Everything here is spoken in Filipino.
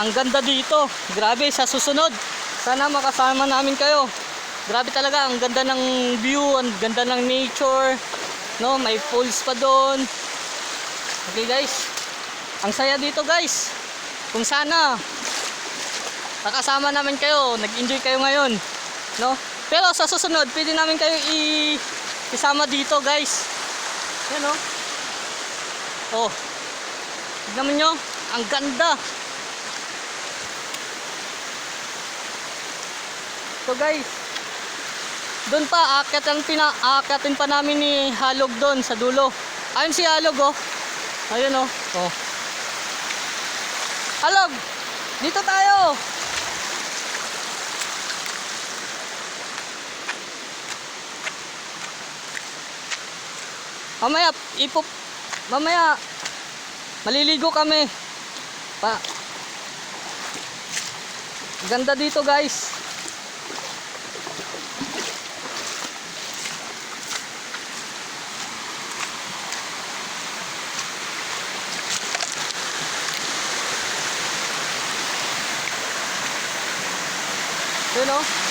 Ang ganda dito. Grabe, sa susunod sana makasama namin kayo. Grabe talaga, ang ganda ng view, ang ganda ng nature, no? May falls pa doon. Okay guys, ang saya dito guys. Kung sana nakasama namin kayo, nag-enjoy kayo ngayon, no? Pero sa susunod, pwede namin kayo isama dito guys. Yan, no? Oh, tignan nyo, ang ganda. So guys, doon pa aakyatin pa namin ni Halog doon sa dulo. Ayun si Halog, oh. Ayun, oh. Oh. Halog, dito tayo. Mamaya maliligo kami. Ganda dito, guys. Yun, oh.